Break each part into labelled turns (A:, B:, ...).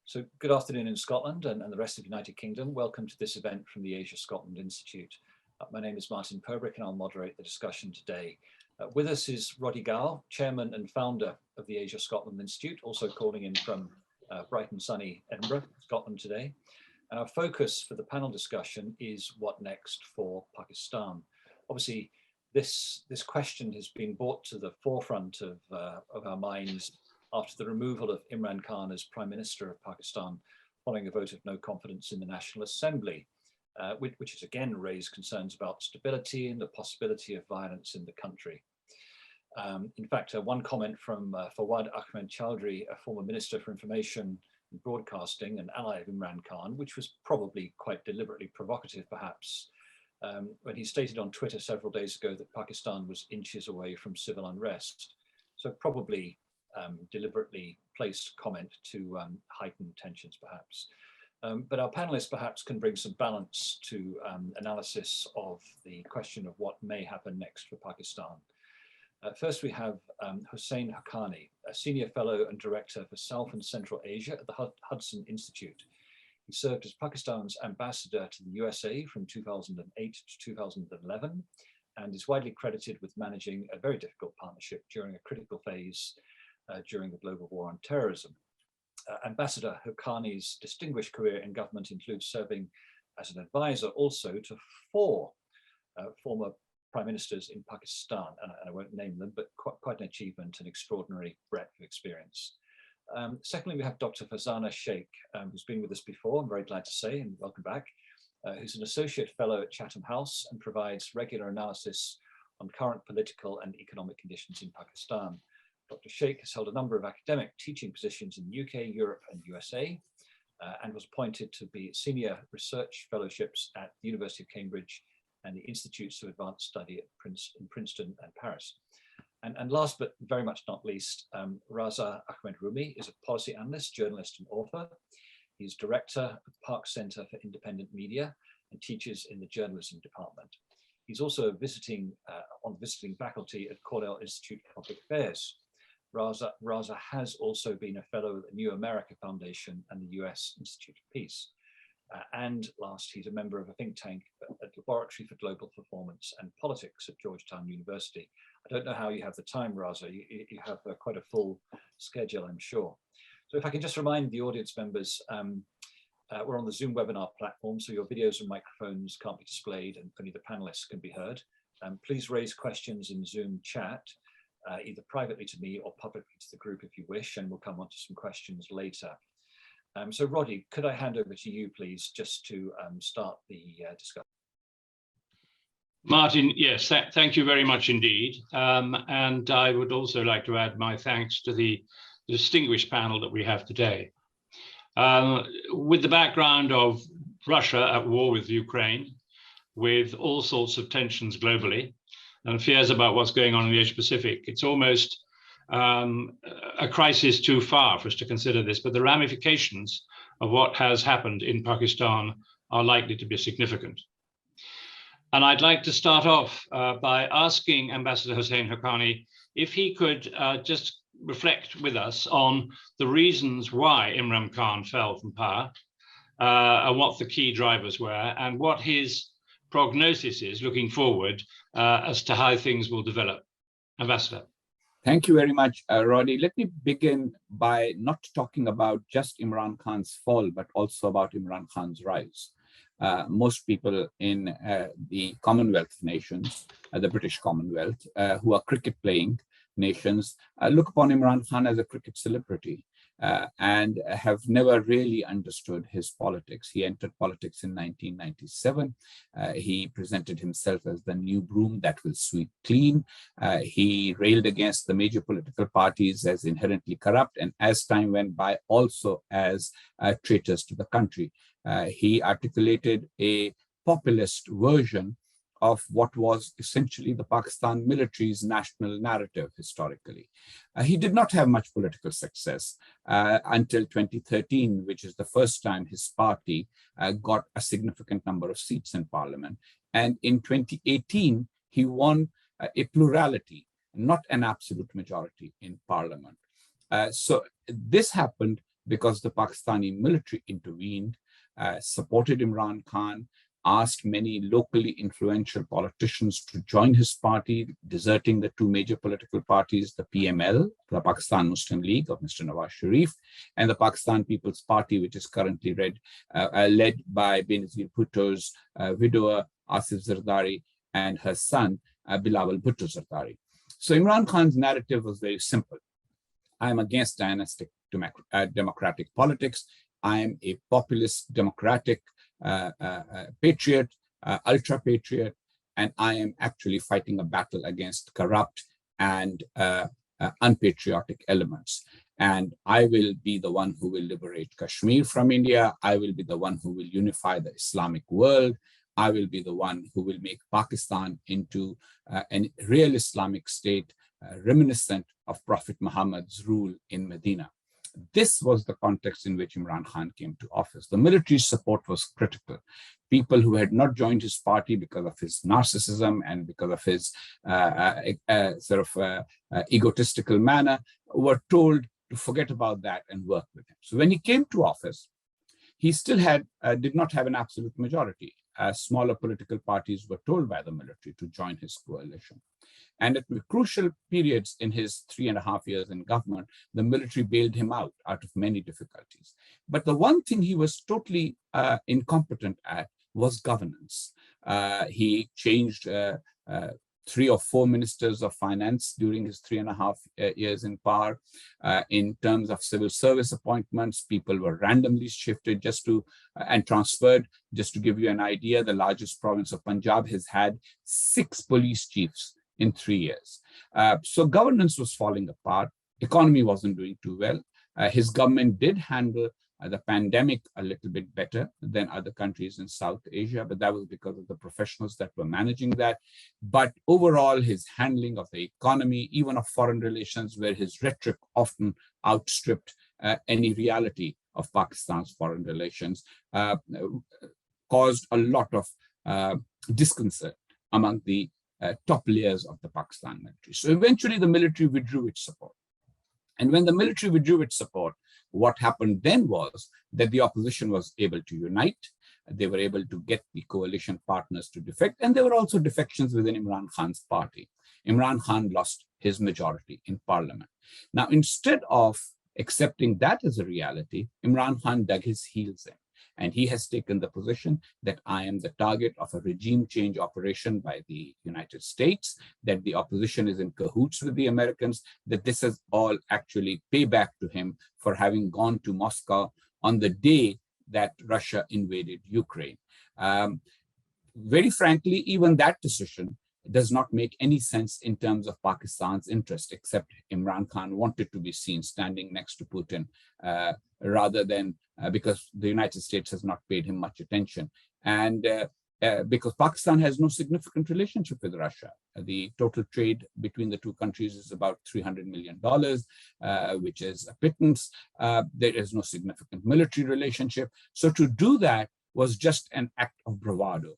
A: So good afternoon in Scotland and the rest of the United Kingdom. Welcome to this event from the Asia-Scotland Institute. My name is Martin Perbrick and I'll moderate the discussion today. With us is Roddy Gow, Chairman and Founder of the Asia-Scotland Institute, also calling in from bright and sunny Edinburgh, Scotland today. And our focus for the panel discussion is what next for Pakistan. Obviously, this question has been brought to the forefront of our minds after the removal of Imran Khan as Prime Minister of Pakistan, following a vote of no confidence in the National Assembly, which has again raised concerns about stability and the possibility of violence in the country. In fact, one comment from Fawad Ahmed Chowdhury, a former Minister for Information and Broadcasting, an ally of Imran Khan, which was probably quite deliberately provocative perhaps, when he stated on Twitter several days ago that Pakistan was inches away from civil unrest. So probably deliberately placed comment to heighten tensions perhaps. But our panelists perhaps can bring some balance to analysis of the question of what may happen next for Pakistan. First, we have Husain Haqqani, a Senior Fellow and Director for South and Central Asia at the Hudson Institute. He served as Pakistan's ambassador to the USA from 2008 to 2011, and is widely credited with managing a very difficult partnership during a critical phase during the global war on terrorism. Ambassador Haqqani's distinguished career in government includes serving as an advisor also to four former prime ministers in Pakistan, and I won't name them, but quite an achievement and extraordinary breadth of experience. Secondly, we have Dr. Farzana Sheikh, who's been with us before, I'm very glad to say, and welcome back, who's an associate fellow at Chatham House and provides regular analysis on current political and economic conditions in Pakistan. Dr. Sheikh has held a number of academic teaching positions in the UK, Europe and USA, and was appointed to be senior research fellowships at the University of Cambridge and the Institutes of Advanced Study in Princeton and Paris. And last but very much not least, Raza Ahmed Rumi is a policy analyst, journalist and author. He's director of the Park Center for Independent Media and teaches in the journalism department. He's also on the visiting faculty at Cornell Institute of Public Affairs. Raza has also been a fellow at the New America Foundation and the US Institute of Peace. And last, he's a member of a think tank at Laboratory for Global Performance and Politics at Georgetown University. I don't know how you have the time, Raza. You have quite a full schedule, I'm sure. So if I can just remind the audience members, we're on the Zoom webinar platform, so your videos and microphones can't be displayed and only the panelists can be heard. Please raise questions in Zoom chat, either privately to me or publicly to the group if you wish, and we'll come on to some questions later. So Roddy, could I hand over to you, please, just to start the discussion?
B: Martin, yes, thank you very much indeed. And I would also like to add my thanks to the distinguished panel that we have today. With the background of Russia at war with Ukraine, with all sorts of tensions globally, and fears about what's going on in the Asia Pacific, it's almost a crisis too far for us to consider this, but the ramifications of what has happened in Pakistan are likely to be significant. And I'd like to start off by asking Ambassador Husain Haqqani if he could just reflect with us on the reasons why Imran Khan fell from power, and what the key drivers were, and what his prognosis is looking forward as to how things will develop. Ambassador.
C: Thank you very much, Roddy. Let me begin by not talking about just Imran Khan's fall, but also about Imran Khan's rise. Most people in the Commonwealth nations, the British Commonwealth, who are cricket-playing nations, look upon Imran Khan as a cricket celebrity and have never really understood his politics. He entered politics in 1997. He presented himself as the new broom that will sweep clean. He railed against the major political parties as inherently corrupt, and as time went by, also as traitors to the country. He articulated a populist version of what was essentially the Pakistan military's national narrative historically. He did not have much political success until 2013, which is the first time his party got a significant number of seats in parliament. And in 2018, he won a plurality, not an absolute majority in parliament. So this happened because the Pakistani military intervened, supported Imran Khan, asked many locally influential politicians to join his party, deserting the two major political parties, the PML, the Pakistan Muslim League of Mr. Nawaz Sharif, and the Pakistan People's Party, which is currently led by Benazir Bhutto's widower, Asif Zardari, and her son, Bilawal Bhutto Zardari. So Imran Khan's narrative was very simple. I am against dynastic democratic politics. I am a populist democratic patriot, ultra patriot, and I am actually fighting a battle against corrupt and unpatriotic elements. And I will be the one who will liberate Kashmir from India. I will be the one who will unify the Islamic world. I will be the one who will make Pakistan into a real Islamic state, reminiscent of Prophet Muhammad's rule in Medina. This was the context in which Imran Khan came to office. The military support was critical. People who had not joined his party because of his narcissism and because of his egotistical manner were told to forget about that and work with him. So when he came to office, he still did not have an absolute majority. Smaller political parties were told by the military to join his coalition. And at crucial periods in his 3.5 years in government, the military bailed him out of many difficulties. But the one thing he was totally incompetent at was governance. He changed 3 or 4 ministers of finance during his 3.5 years in power. In terms of civil service appointments, people were randomly shifted and transferred. Just to give you an idea, the largest province of Punjab has had 6 police chiefs in 3 years. So governance was falling apart. Economy wasn't doing too well. His government did handle the pandemic a little bit better than other countries in South Asia, but that was because of the professionals that were managing that. But overall, his handling of the economy, even of foreign relations, where his rhetoric often outstripped any reality of Pakistan's foreign relations, caused a lot of disconcert among the top layers of the Pakistan military. So eventually the military withdrew its support. And when the military withdrew its support, what happened then was that the opposition was able to unite. They were able to get the coalition partners to defect. And there were also defections within Imran Khan's party. Imran Khan lost his majority in parliament. Now, instead of accepting that as a reality, Imran Khan dug his heels in. And he has taken the position that I am the target of a regime change operation by the United States, that the opposition is in cahoots with the Americans, that this is all actually payback to him for having gone to Moscow on the day that Russia invaded Ukraine. Very frankly, even that decision does not make any sense in terms of Pakistan's interest, except Imran Khan wanted to be seen standing next to Putin rather than because the United States has not paid him much attention. And because Pakistan has no significant relationship with Russia. The total trade between the two countries is about $300 million, which is a pittance. There is no significant military relationship. So to do that was just an act of bravado.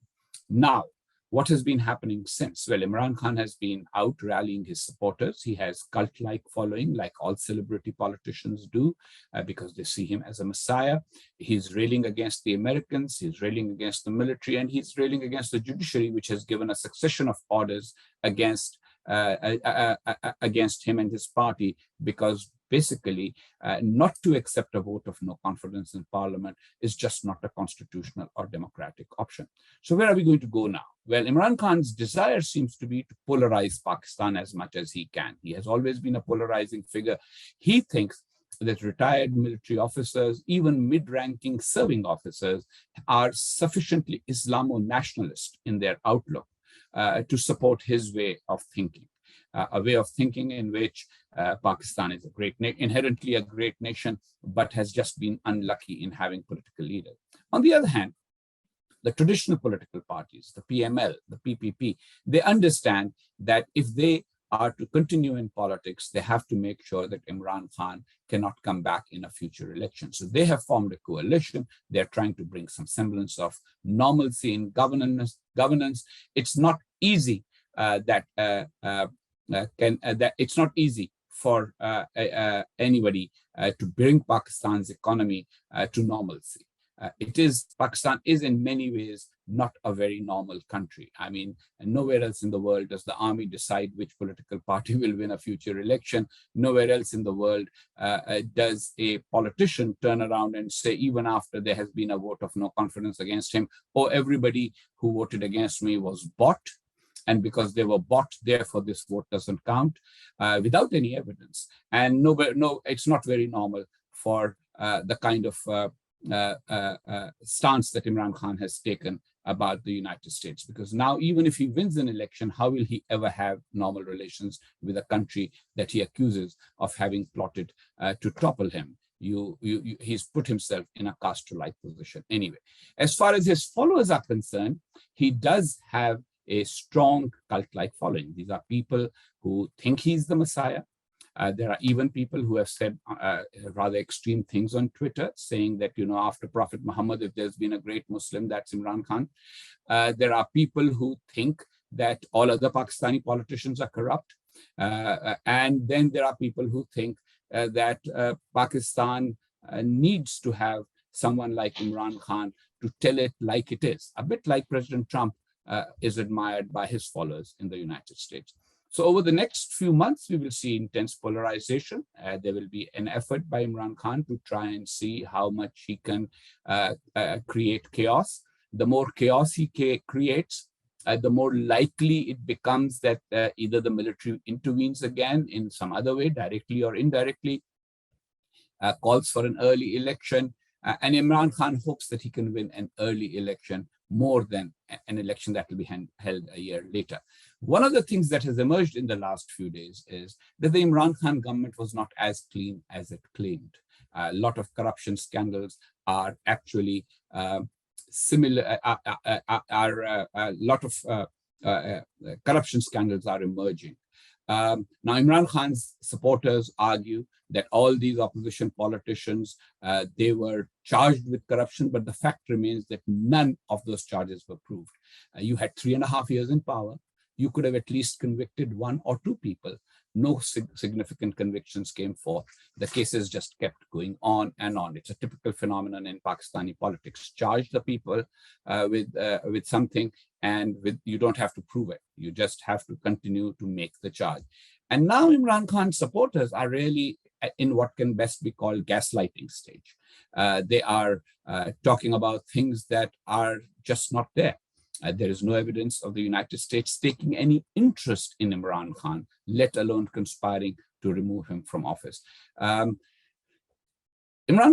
C: Now, what has been happening since? Well, Imran Khan has been out rallying his supporters. He has cult-like following, like all celebrity politicians do, because they see him as a messiah. He's railing against the Americans, he's railing against the military, and he's railing against the judiciary, which has given a succession of orders against him and his party, because basically not to accept a vote of no confidence in parliament is just not a constitutional or democratic option. So where are we going to go now? Well, Imran Khan's desire seems to be to polarize Pakistan as much as he can. He has always been a polarizing figure. He thinks that retired military officers, even mid-ranking serving officers, are sufficiently Islamo-nationalist in their outlook to support his way of thinking. A way of thinking in which Pakistan is inherently a great nation, but has just been unlucky in having political leaders. On the other hand, the traditional political parties, the PML, the PPP, they understand that if they are to continue in politics, they have to make sure that Imran Khan cannot come back in a future election. So they have formed a coalition. They're trying to bring some semblance of normalcy in governance. It's not easy it's not easy for anybody to bring Pakistan's economy to normalcy. Pakistan is in many ways not a very normal country. I mean, nowhere else in the world does the army decide which political party will win a future election. Nowhere else in the world does a politician turn around and say, even after there has been a vote of no confidence against him, oh, everybody who voted against me was bought. And because they were bought, therefore this vote doesn't count, without any evidence. And no, it's not very normal for the kind of stance that Imran Khan has taken about the United States, because now even if he wins an election, how will he ever have normal relations with a country that he accuses of having plotted to topple him? He's put himself in a Castro-like position. Anyway, as far as his followers are concerned, he does have a strong cult-like following. These are people who think he's the Messiah. There are even people who have said rather extreme things on Twitter, saying that, after Prophet Muhammad, if there's been a great Muslim, that's Imran Khan. There are people who think that all other Pakistani politicians are corrupt. And then there are people who think that Pakistan needs to have someone like Imran Khan to tell it like it is, a bit like President Trump is admired by his followers in the United States. So over the next few months, we will see intense polarization. There will be an effort by Imran Khan to try and see how much he can create chaos. The more chaos he creates, the more likely it becomes that either the military intervenes again in some other way, directly or indirectly, calls for an early election. And Imran Khan hopes that he can win an early election more than an election that will be held a year later. One of the things that has emerged in the last few days is that the Imran Khan government was not as clean as it claimed. A lot of corruption scandals are actually similar, a lot of corruption scandals are emerging. Now, Imran Khan's supporters argue that all these opposition politicians, they were charged with corruption, but the fact remains that none of those charges were proved. You had 3.5 years in power. You could have at least convicted 1 or 2 people. No significant convictions came forth. The cases just kept going on and on. It's a typical phenomenon in Pakistani politics. Charge the people with something, and you don't have to prove it. You just have to continue to make the charge. And now Imran Khan's supporters are really in what can best be called gaslighting stage. They are talking about things that are just not there. There is no evidence of the United States taking any interest in Imran Khan, let alone conspiring to remove him from office. Imran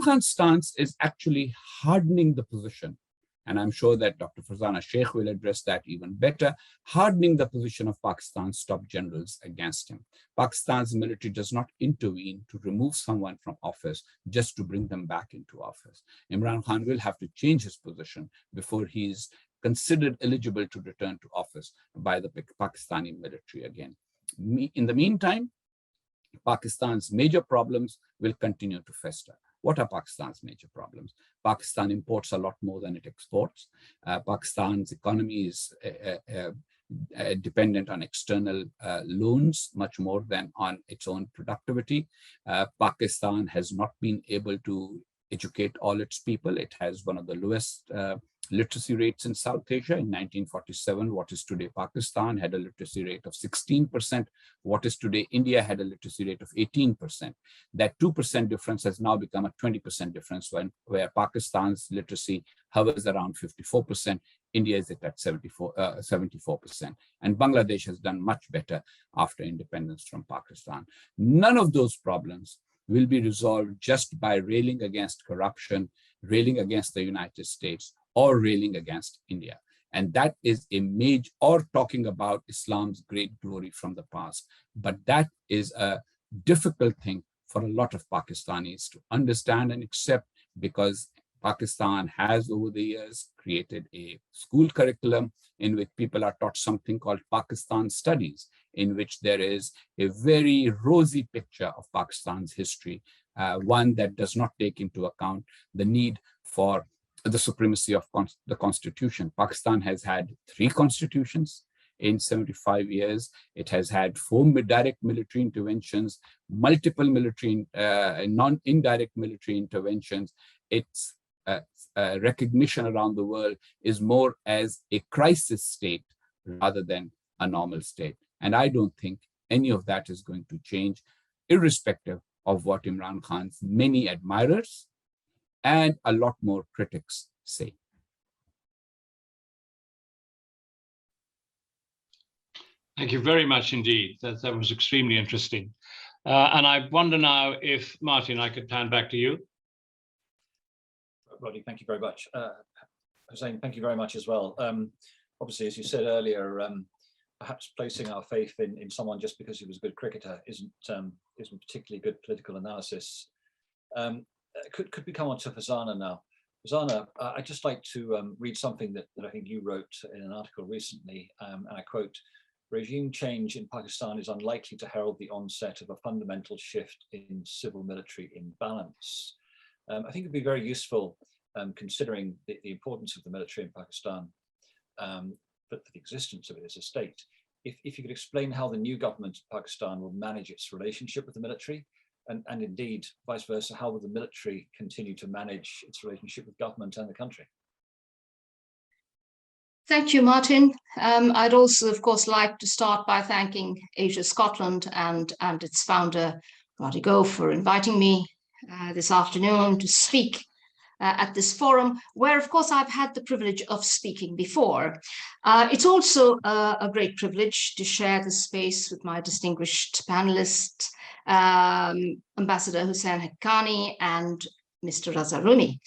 C: Khan's stance is actually hardening the position, and I'm sure that Dr. Farzana Sheikh will address that even better, hardening the position of Pakistan's top generals against him. Pakistan's military does not intervene to remove someone from office just to bring them back into office. Imran Khan will have to change his position before he's considered eligible to return to office by the Pakistani military again. In the meantime, Pakistan's major problems will continue to fester. What are Pakistan's major problems? Pakistan imports a lot more than it exports. Pakistan's economy is dependent on external loans much more than on its own productivity. Pakistan has not been able to educate all its people. It has one of the lowest literacy rates in South Asia. In 1947, what is today Pakistan had a literacy rate of 16%. What is today India had a literacy rate of 18%. That 2% difference has now become a 20% difference, where Pakistan's literacy hovers around 54%. India is at 74%. And Bangladesh has done much better after independence from Pakistan. None of those problems will be resolved just by railing against corruption, railing against the United States, or railing against India. And that is a major, or talking about Islam's great glory from the past. But that is a difficult thing for a lot of Pakistanis to understand and accept, because Pakistan has over the years created a school curriculum in which people are taught something called Pakistan studies, in which there is a very rosy picture of Pakistan's history, one that does not take into account the need for the supremacy of the constitution. Pakistan has had 3 constitutions. in 75 years. It has had 4 direct military interventions, multiple military, indirect military interventions. Its recognition around the world is more as a crisis state rather than a normal state. And I don't think any of that is going to change, irrespective of what Imran Khan's many admirers and a lot more critics say.
B: Thank you very much indeed. That was extremely interesting. And I wonder now if, Martin, I could hand back to you.
A: Roddy, thank you very much. Husain, thank you very much as well. Obviously, as you said earlier, perhaps placing our faith in someone just because he was a good cricketer isn't particularly good political analysis. Could we come on to Fazana now? Fazana, I'd just like to read something that I think you wrote in an article recently, and I quote, "Regime change in Pakistan is unlikely to herald the onset of a fundamental shift in civil-military imbalance." I think it'd be very useful, considering the importance of the military in Pakistan, but the existence of it as a state, if you could explain how the new government of Pakistan will manage its relationship with the military, and indeed, vice versa, how will the military continue to manage its relationship with government and the country?
D: Thank you, Martin. I'd also, of course, like to start by thanking Asia Scotland and its founder, Roddy Go, for inviting me this afternoon to speak at this forum, where, of course, I've had the privilege of speaking before. It's also a great privilege to share the space with my distinguished panelists, Ambassador Husain Haqqani and Mr. Raza Rumi.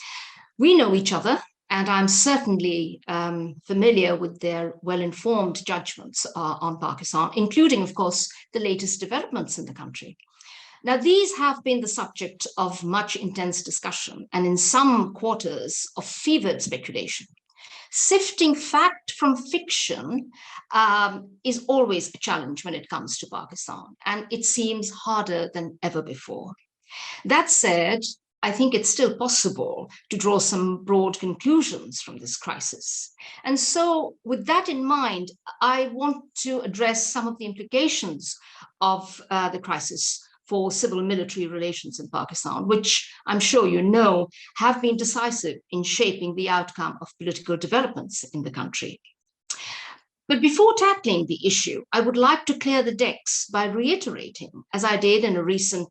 D: We know each other, and I'm certainly familiar with their well-informed judgments on Pakistan, including, of course, the latest developments in the country. Now, these have been the subject of much intense discussion and in some quarters of fevered speculation. Sifting fact from fiction is always a challenge when it comes to Pakistan, and it seems harder than ever before. That said, I think it's still possible to draw some broad conclusions from this crisis. And so with that in mind, I want to address some of the implications of the crisis for civil-military relations in Pakistan, which I'm sure you know have been decisive in shaping the outcome of political developments in the country. But before tackling the issue, I would like to clear the decks by reiterating, as I did in a recent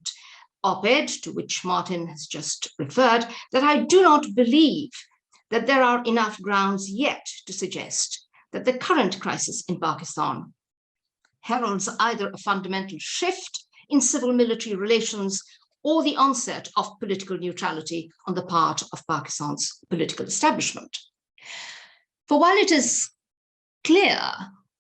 D: op-ed to which Martin has just referred, that I do not believe that there are enough grounds yet to suggest that the current crisis in Pakistan heralds either a fundamental shift in civil-military relations or the onset of political neutrality on the part of Pakistan's political establishment. For while it is clear,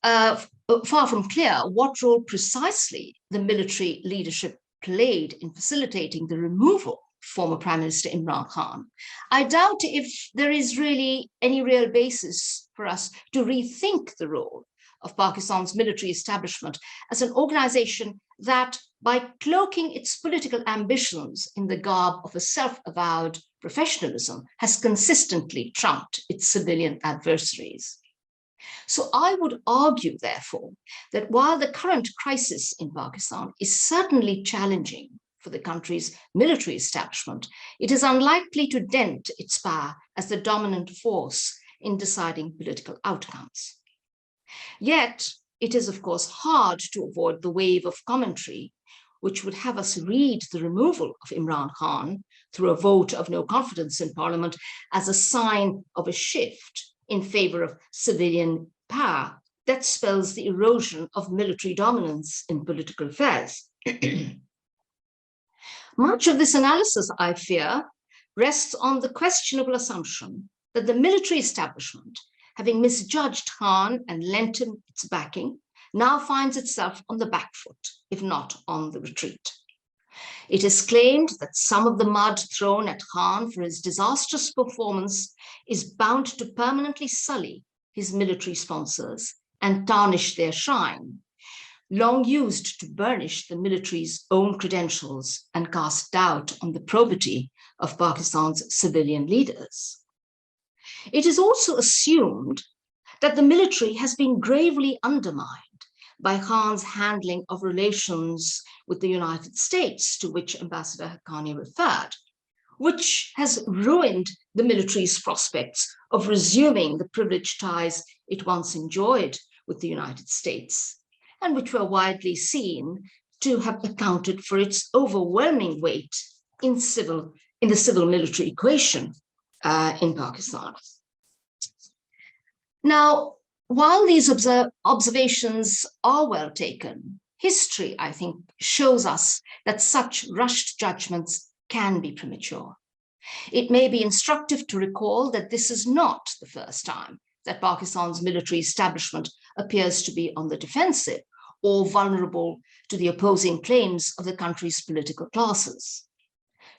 D: far from clear, what role precisely the military leadership played in facilitating the removal of former Prime Minister Imran Khan, I doubt if there is really any real basis for us to rethink the role of Pakistan's military establishment as an organization that, by cloaking its political ambitions in the garb of a self-avowed professionalism, has consistently trumped its civilian adversaries. So I would argue, therefore, that while the current crisis in Pakistan is certainly challenging for the country's military establishment, it is unlikely to dent its power as the dominant force in deciding political outcomes. Yet, it is, of course, hard to avoid the wave of commentary which would have us read the removal of Imran Khan through a vote of no confidence in Parliament as a sign of a shift in favor of civilian power that spells the erosion of military dominance in political affairs. Much of this analysis, I fear, rests on the questionable assumption that the military establishment, having misjudged Khan and lent him its backing, now finds itself on the back foot, if not on the retreat. It is claimed that some of the mud thrown at Khan for his disastrous performance is bound to permanently sully his military sponsors and tarnish their shine, long used to burnish the military's own credentials and cast doubt on the probity of Pakistan's civilian leaders. It is also assumed that the military has been gravely undermined by Khan's handling of relations with the United States, to which Ambassador Haqqani referred, which has ruined the military's prospects of resuming the privileged ties it once enjoyed with the United States, and which were widely seen to have accounted for its overwhelming weight in the civil-military equation in Pakistan. Now, while these observations are well taken, history, I think, shows us that such rushed judgments can be premature. It may be instructive to recall that this is not the first time that Pakistan's military establishment appears to be on the defensive or vulnerable to the opposing claims of the country's political classes.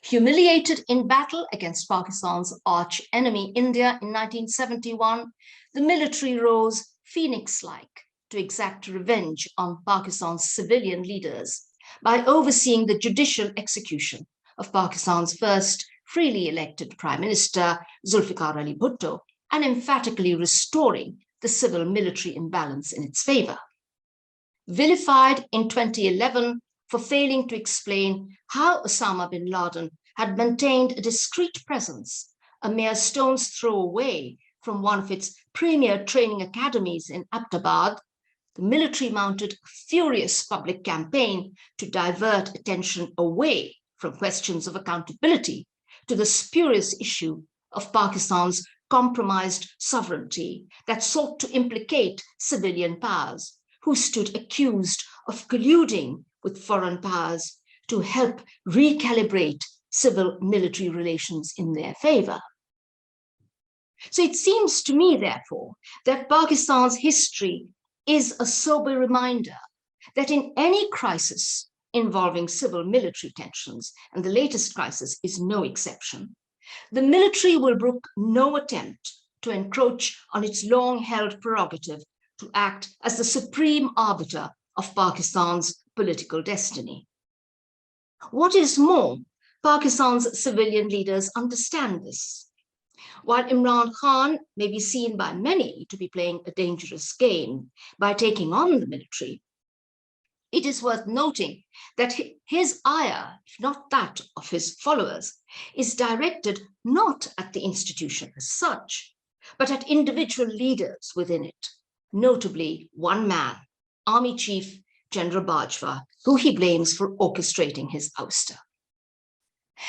D: Humiliated in battle against Pakistan's arch enemy, India, in 1971, the military rose phoenix-like to exact revenge on Pakistan's civilian leaders by overseeing the judicial execution of Pakistan's first freely elected Prime Minister, Zulfikar Ali Bhutto, and emphatically restoring the civil-military imbalance in its favor. Vilified in 2011 for failing to explain how Osama bin Laden had maintained a discreet presence a mere stone's throw away from one of its premier training academies in Abbottabad, the military mounted a furious public campaign to divert attention away from questions of accountability to the spurious issue of Pakistan's compromised sovereignty that sought to implicate civilian powers who stood accused of colluding with foreign powers to help recalibrate civil-military relations in their favor. So it seems to me, therefore, that Pakistan's history is a sober reminder that in any crisis involving civil-military tensions, and the latest crisis is no exception, the military will brook no attempt to encroach on its long-held prerogative to act as the supreme arbiter of Pakistan's political destiny. What is more, Pakistan's civilian leaders understand this. While Imran Khan may be seen by many to be playing a dangerous game by taking on the military, it is worth noting that his ire, if not that of his followers, is directed not at the institution as such, but at individual leaders within it, notably one man, Army Chief General Bajwa, who he blames for orchestrating his ouster.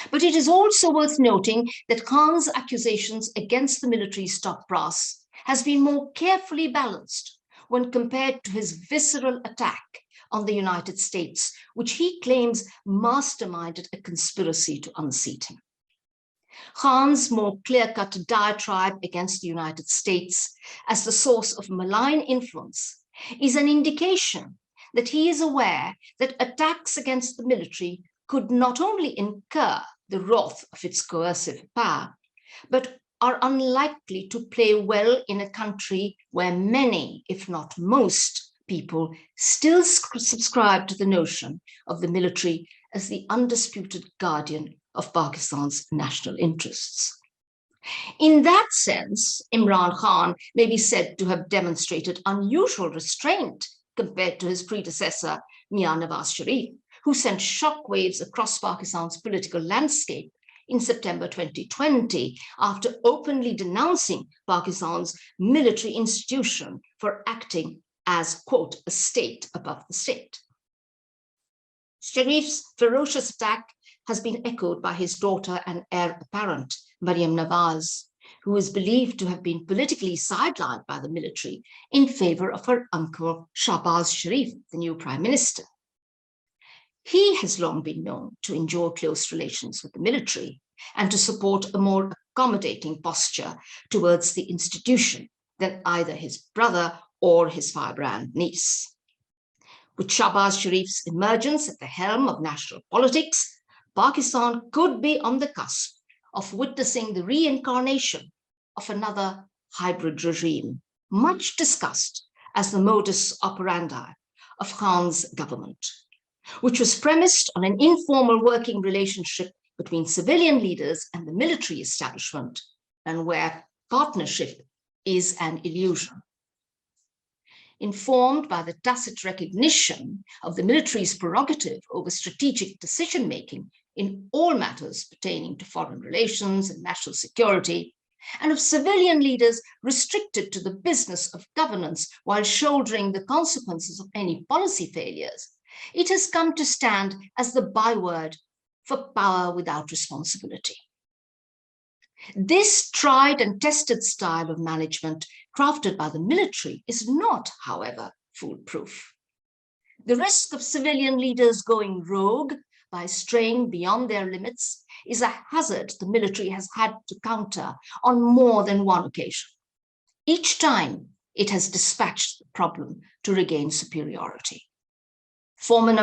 D: But it is also worth noting that Khan's accusations against the military's top brass has been more carefully balanced when compared to his visceral attack on the United States, which he claims masterminded a conspiracy to unseat him. Khan's more clear-cut diatribe against the United States as the source of malign influence is an indication that he is aware that attacks against the military could not only incur the wrath of its coercive power, but are unlikely to play well in a country where many, if not most, people still subscribe to the notion of the military as the undisputed guardian of Pakistan's national interests. In that sense, Imran Khan may be said to have demonstrated unusual restraint compared to his predecessor, Mian Nawaz Sharif, who sent shockwaves across Pakistan's political landscape in September 2020 after openly denouncing Pakistan's military institution for acting as, quote, a state above the state. Sharif's ferocious attack has been echoed by his daughter and heir apparent, Maryam Nawaz, who is believed to have been politically sidelined by the military in favor of her uncle Shahbaz Sharif, the new prime minister. He has long been known to enjoy close relations with the military and to support a more accommodating posture towards the institution than either his brother or his firebrand niece. With Shahbaz Sharif's emergence at the helm of national politics, Pakistan could be on the cusp of witnessing the reincarnation of another hybrid regime, much discussed as the modus operandi of Khan's government, which was premised on an informal working relationship between civilian leaders and the military establishment, and where partnership is an illusion. informed by the tacit recognition of the military's prerogative over strategic decision-making in all matters pertaining to foreign relations and national security, and of civilian leaders restricted to the business of governance while shouldering the consequences of any policy failures, it has come to stand as the byword for power without responsibility. This tried and tested style of management crafted by the military is not, however, foolproof. The risk of civilian leaders going rogue by straying beyond their limits is a hazard the military has had to counter on more than one occasion. Each time it has dispatched the problem to regain superiority. Former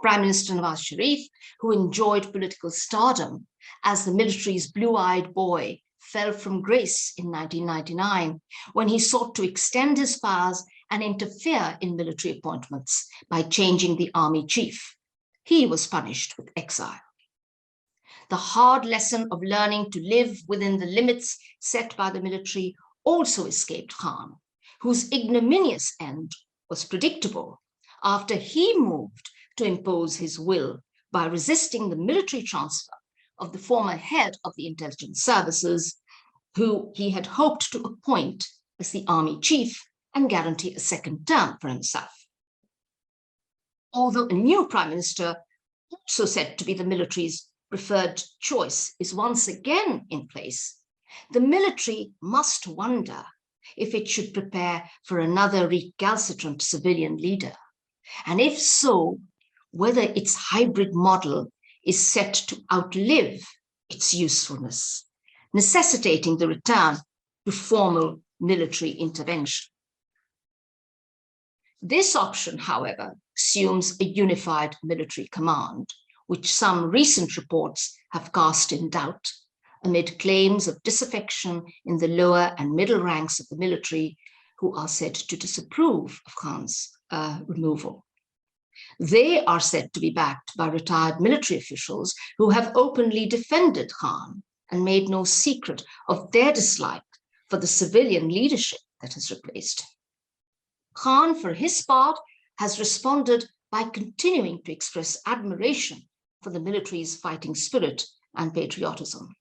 D: Prime Minister Nawaz Sharif, who enjoyed political stardom as the military's blue-eyed boy, fell from grace in 1999 when he sought to extend his powers and interfere in military appointments by changing the army chief. He was punished with exile. The hard lesson of learning to live within the limits set by the military also escaped Khan, whose ignominious end was predictable after he moved to impose his will by resisting the military transfer of the former head of the intelligence services, who he had hoped to appoint as the army chief and guarantee a second term for himself. Although a new prime minister, also said to be the military's preferred choice, is once again in place, the military must wonder if it should prepare for another recalcitrant civilian leader, and if so, whether its hybrid model is set to outlive its usefulness, necessitating the return to formal military intervention. This option, however, assumes a unified military command, which some recent reports have cast in doubt amid claims of disaffection in the lower and middle ranks of the military, who are said to disapprove of Khan's removal. They are said to be backed by retired military officials who have openly defended Khan and made no secret of their dislike for the civilian leadership that has replaced him. Khan, for his part, has responded by continuing to express admiration for the military's fighting spirit and patriotism.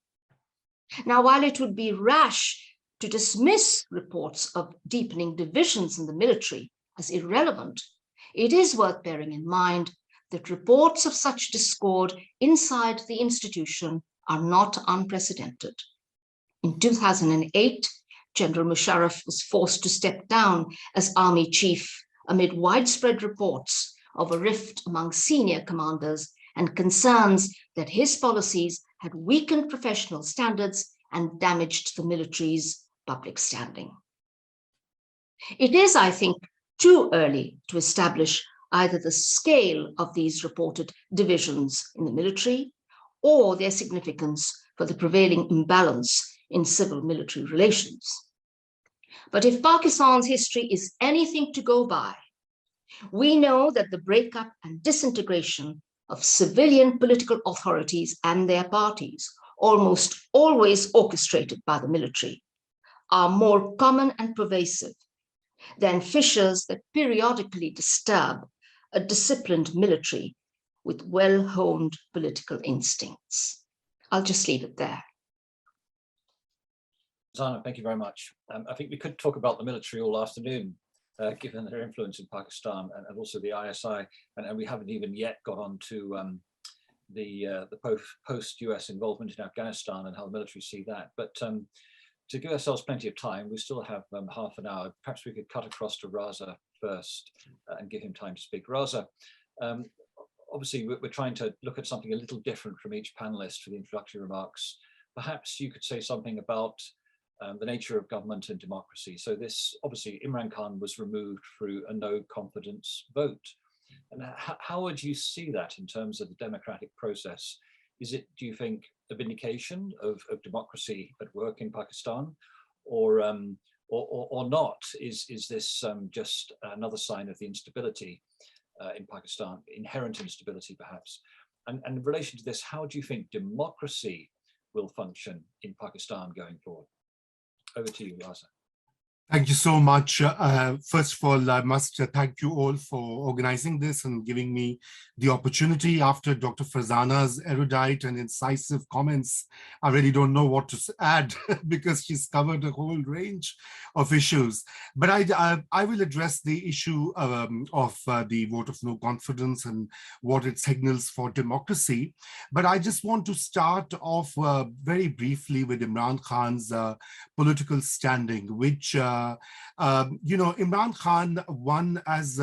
D: Now, while it would be rash to dismiss reports of deepening divisions in the military as irrelevant, it is worth bearing in mind that reports of such discord inside the institution are not unprecedented. In 2008, General Musharraf was forced to step down as army chief amid widespread reports of a rift among senior commanders and concerns that his policies had weakened professional standards and damaged the military's public standing. It is, I think, too early to establish either the scale of these reported divisions in the military or their significance for the prevailing imbalance in civil-military relations. But if Pakistan's history is anything to go by, we know that the breakup and disintegration of civilian political authorities and their parties, almost always orchestrated by the military, are more common and pervasive than fissures that periodically disturb a disciplined military with well-honed political instincts. I'll just leave it there.
A: Zana, thank you very much. I think we could talk about the military all afternoon, given their influence in Pakistan and also the ISI, and we haven't even yet got on to the post-US involvement in Afghanistan and how the military see that. But to give ourselves plenty of time, we still have half an hour. Perhaps we could cut across to Raza first and give him time to speak. Raza, obviously we're trying to look at something a little different from each panelist for the introductory remarks. Perhaps you could say something about the nature of government and democracy. So this, obviously, Imran Khan was removed through a no confidence vote. And how would you see that in terms of the democratic process? Is it, do you think, a vindication of democracy at work in Pakistan, or not? Is this just another sign of the instability in Pakistan, inherent instability perhaps? And in relation to this, how do you think democracy will function in Pakistan going forward? Over to you, Raza.
E: Thank you so much. First of all, I must thank you all for organizing this and giving me the opportunity. After Dr. Farzana's erudite and incisive comments, I really don't know what to add because she's covered a whole range of issues. But I will address the issue of the vote of no confidence and what it signals for democracy. But I just want to start off very briefly with Imran Khan's political standing, which Imran Khan won as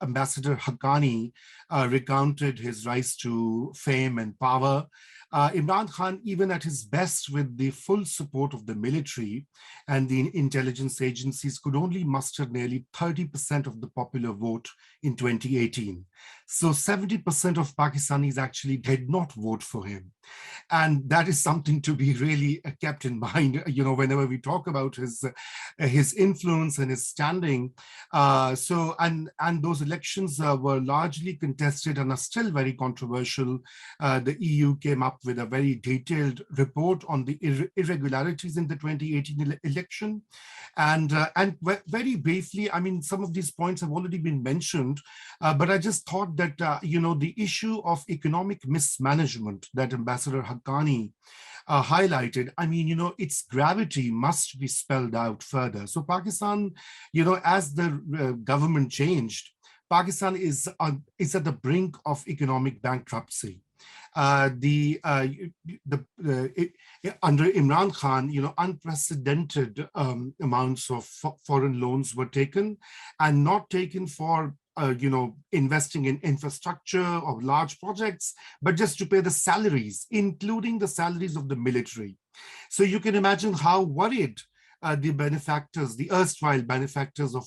E: Ambassador Haqqani recounted his rise to fame and power. Imran Khan, even at his best with the full support of the military and the intelligence agencies, could only muster nearly 30% of the popular vote in 2018. So 70% of Pakistanis actually did not vote for him. And that is something to be really kept in mind, whenever we talk about his influence and his standing. And those elections were largely contested and are still very controversial. The EU came up with a very detailed report on the irregularities in the 2018 election. And very briefly, I mean, some of these points have already been mentioned, but I just thought that, the issue of economic mismanagement that Ambassador Haqqani highlighted, I mean, its gravity must be spelled out further. So Pakistan, as the government changed, Pakistan is at the brink of economic bankruptcy. Under Imran Khan, unprecedented amounts of foreign loans were taken, and not taken for investing in infrastructure or large projects, but just to pay the salaries, including the salaries of the military. So you can imagine how worried the benefactors, the erstwhile benefactors of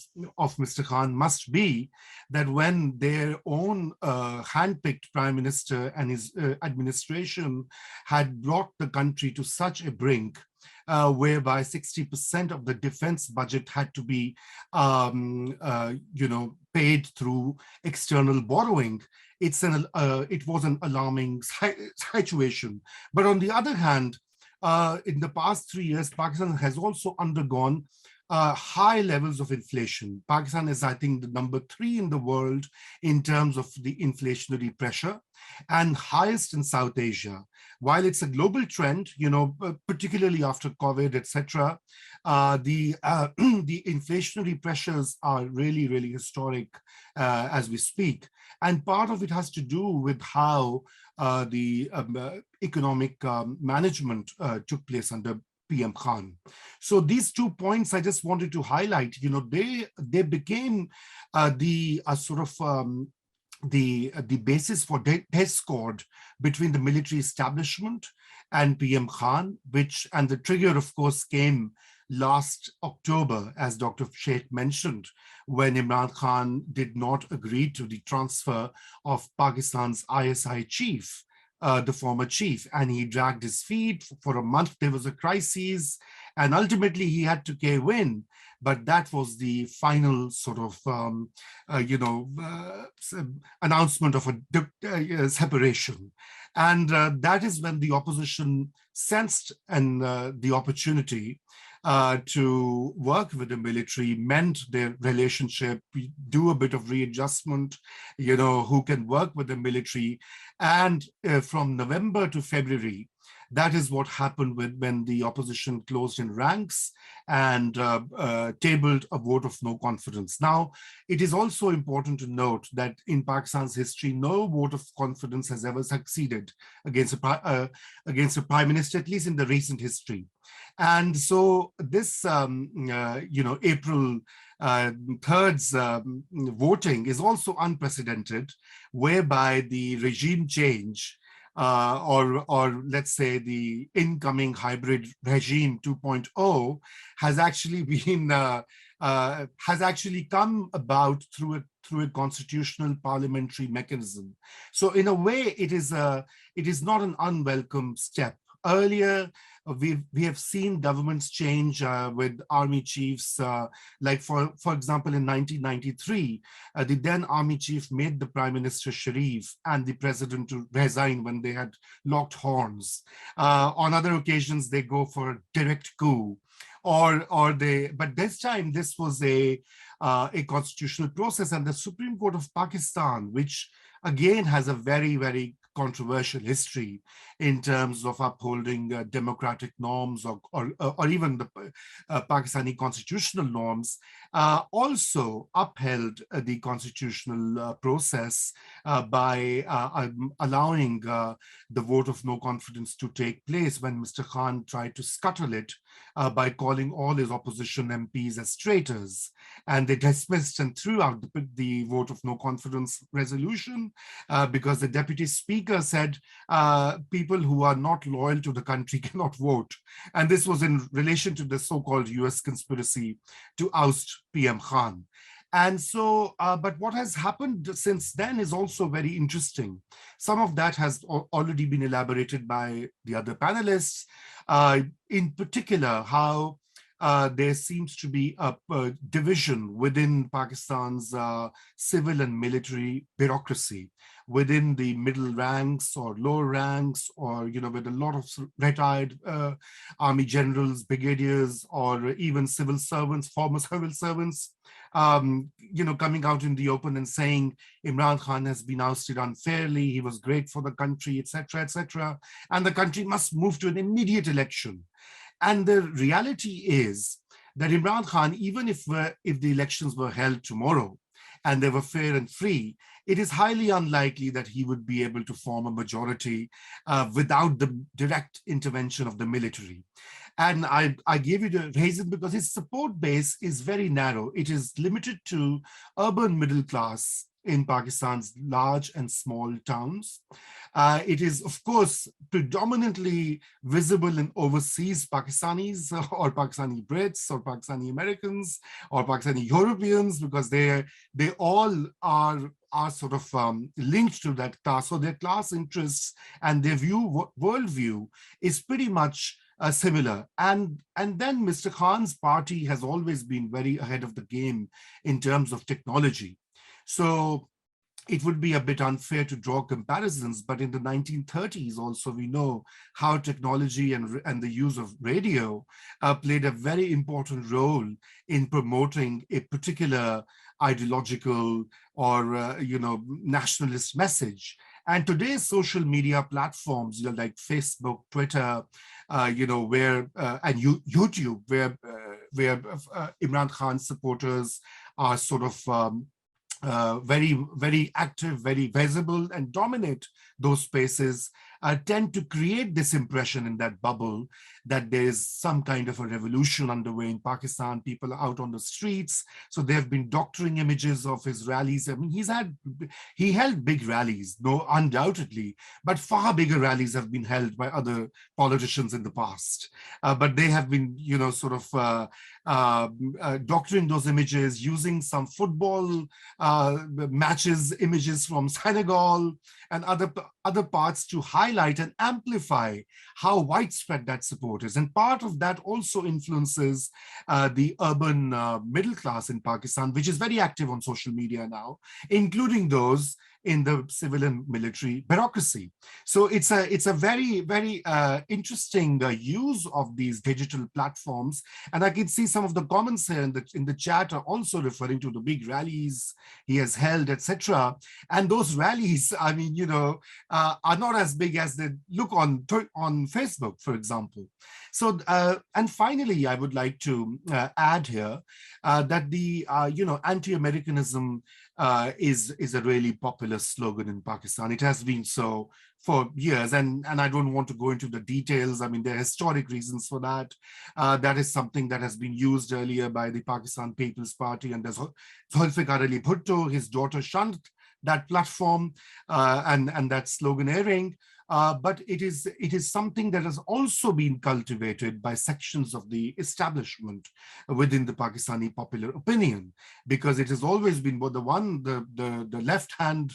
E: Mr. Khan must be, that when their own handpicked prime minister and his administration had brought the country to such a brink, whereby 60% of the defense budget had to be, paid through external borrowing. It was an alarming situation. But on the other hand, in the past 3 years, Pakistan has also undergone high levels of inflation. Pakistan is, I think, the number 3 in the world in terms of the inflationary pressure, and highest in South Asia. While it's a global trend, particularly after COVID, etc., the inflationary pressures are really, really historic as we speak. And part of it has to do with how the economic management took place under PM Khan. So these 2 points I just wanted to highlight. They became the basis for discord between the military establishment and PM Khan, and the trigger, of course, came last October, as Dr. Sheikh mentioned, when Imran Khan did not agree to the transfer of Pakistan's ISI chief, the former chief, and he dragged his feet. For a month, there was a crisis, and ultimately he had to cave in. But that was the final sort of, announcement of a separation. And that is when the opposition sensed the opportunity to work with the military, mend their relationship, do a bit of readjustment, who can work with the military. And from November to February, that is what happened when the opposition closed in ranks and tabled a vote of no confidence. Now, it is also important to note that in Pakistan's history, no vote of confidence has ever succeeded against a prime minister, at least in the recent history. And so this, April 3rd's voting is also unprecedented, whereby the regime change, or let's say the incoming hybrid regime 2.0 has actually been has actually come about through a constitutional parliamentary mechanism. So in a way, it is not an unwelcome step. earlier, we have seen governments change with army chiefs, like for example, in 1993, the then army chief made the Prime Minister Sharif and the president to resign when they had locked horns. On other occasions, they go for a direct coup, but this time this was a constitutional process, and the Supreme Court of Pakistan, which again has a very, very controversial history in terms of upholding democratic norms or even the Pakistani constitutional norms, also upheld the constitutional process by allowing the vote of no confidence to take place when Mr. Khan tried to scuttle it by calling all his opposition MPs as traitors. And they dismissed and threw out the vote of no confidence resolution because the deputy speaker said people who are not loyal to the country cannot vote. And this was in relation to the so-called US conspiracy to oust PM Khan. And so, but what has happened since then is also very interesting. Some of that has already been elaborated by the other panelists, in particular, how there seems to be a division within Pakistan's civil and military bureaucracy, within the middle ranks or lower ranks, or, you know, with a lot of retired army generals, brigadiers, or even civil servants, former civil servants, you know, coming out in the open and saying Imran Khan has been ousted unfairly, he was great for the country, etc., and the country must move to an immediate election. And the reality is that Imran Khan, even if the elections were held tomorrow and they were fair and free, it is highly unlikely that he would be able to form a majority without the direct intervention of the military. And I gave you the reason because his support base is very narrow. It is limited to urban middle class in Pakistan's large and small towns. It is, of course, predominantly visible in overseas Pakistanis or Pakistani Brits or Pakistani Americans or Pakistani Europeans, because they all are sort of linked to that class. So their class interests and their worldview is pretty much similar. And then Mr. Khan's party has always been very ahead of the game in terms of technology. So it would be a bit unfair to draw comparisons, but in the 1930s also we know how technology and the use of radio played a very important role in promoting a particular ideological or you know, nationalist message. And today's social media platforms, you know, like Facebook, Twitter, you know, where and YouTube, where Imran Khan supporters are sort of very, very active, very visible, and dominate those spaces, tend to create this impression in that bubble that there is some kind of a revolution underway in Pakistan. People are out on the streets. So there have been doctoring images of his rallies. I mean, he held big rallies, no, undoubtedly, but far bigger rallies have been held by other politicians in the past. But they have been, you know, sort of doctoring those images, using some football matches, images from Senegal and other parts to highlight and amplify how widespread that support is. And part of that also influences the urban middle class in Pakistan, which is very active on social media now, including those in the civil and military bureaucracy. So it's a very, very interesting use of these digital platforms. And I can see some of the comments here in the chat are also referring to the big rallies he has held, etc. And those rallies, I mean, you know, are not as big as they look on Facebook, for example. So, and finally, I would like to add here that the, you know, anti-Americanism is a really popular slogan in Pakistan. It has been so for years, and I don't want to go into the details. I mean, there are historic reasons for that. That is something that has been used earlier by the Pakistan People's Party, and there's Zulfikar Bhutto, his daughter, shunned that platform and that sloganeering. But it is something that has also been cultivated by sections of the establishment within the Pakistani popular opinion, because it has always been the left hand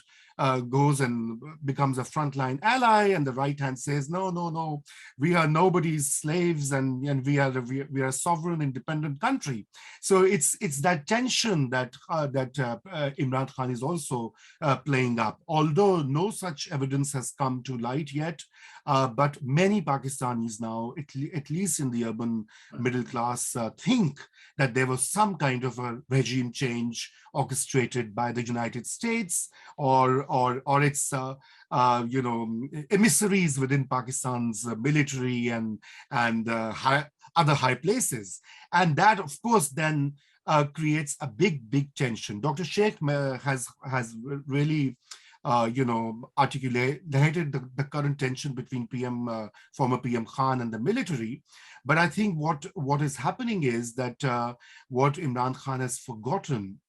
E: goes and becomes a frontline ally, and the right hand says, no, no, no, we are nobody's slaves, and we are a sovereign, independent country. So it's that tension that Imran Khan is also playing up. Although no such evidence has come to light yet, but many Pakistanis now, at least in the urban middle class, think that there was some kind of a regime change orchestrated by the United States or its emissaries within Pakistan's military and other high places, and that of course then creates a big tension. Dr. Sheikh has really articulated the current tension between former PM Khan and the military. But I think what is happening is that what Imran Khan has forgotten,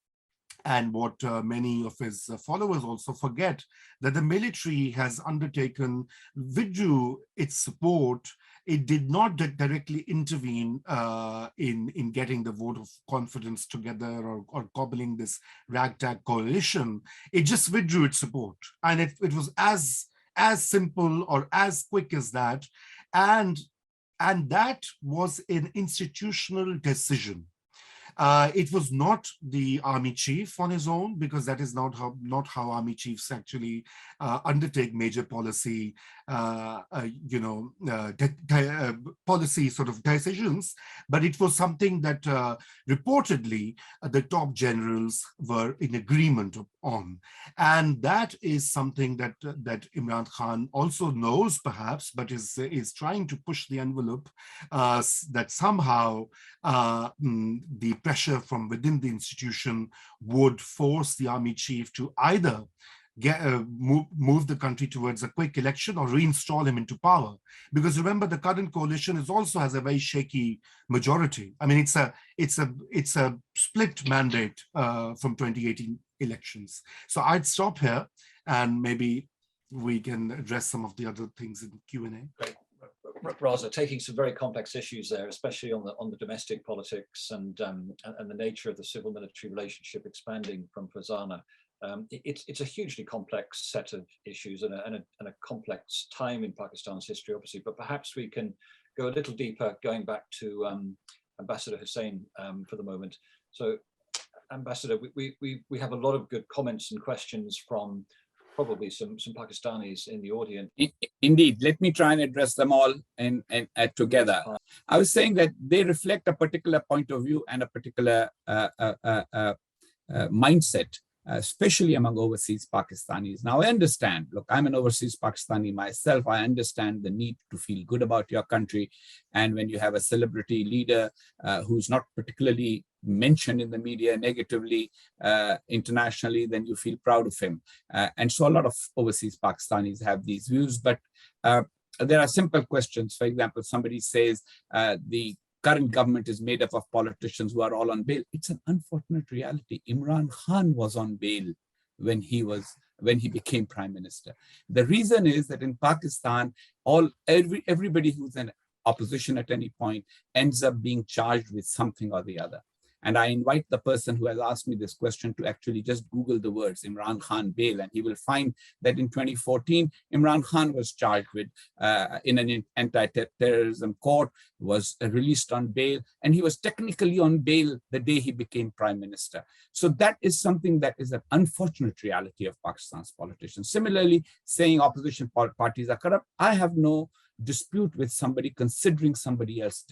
E: and what many of his followers also forget, that the military has withdrew its support. It did not directly intervene in getting the vote of confidence together or cobbling this ragtag coalition. It just withdrew its support. And it was as simple or as quick as that. And that was an institutional decision. It was not the army chief on his own, because that is not how army chiefs actually undertake major policy, policy sort of decisions. But it was something that reportedly the top generals were in agreement on, and that is something that Imran Khan also knows, perhaps, but is trying to push the envelope, that somehow the pressure from within the institution would force the army chief to either move the country towards a quick election or reinstall him into power. Because remember, the current coalition also has a very shaky majority. I mean, it's a split mandate from 2018 elections. So I'd stop here, and maybe we can address some of the other things in Q&A.
A: Great. Raza, taking some very complex issues there, especially on the domestic politics and the nature of the civil-military relationship expanding from Farzana. It's a hugely complex set of issues and a complex time in Pakistan's history, obviously. But perhaps we can go a little deeper, going back to Ambassador Husain for the moment. So, Ambassador, we have a lot of good comments and questions from probably some Pakistanis in the audience.
C: Indeed, let me try and address them all and together. I was saying that they reflect a particular point of view and a particular mindset, especially among overseas Pakistanis. Now, I understand, look, I'm an overseas Pakistani myself. I understand the need to feel good about your country. And when you have a celebrity leader who's not particularly mentioned in the media negatively internationally, then you feel proud of him. And so a lot of overseas Pakistanis have these views, but there are simple questions. For example, somebody says the current government is made up of politicians who are all on bail. It's an unfortunate reality. Imran Khan was on bail when he became prime minister. The reason is that in Pakistan, everybody who's in opposition at any point ends up being charged with something or the other. And I invite the person who has asked me this question to actually just Google the words Imran Khan bail, and he will find that in 2014, Imran Khan was charged with in an anti-terrorism court, was released on bail, and he was technically on bail the day he became prime minister. So that is something that is an unfortunate reality of Pakistan's politicians. Similarly, saying opposition parties are corrupt, I have no dispute with somebody considering somebody else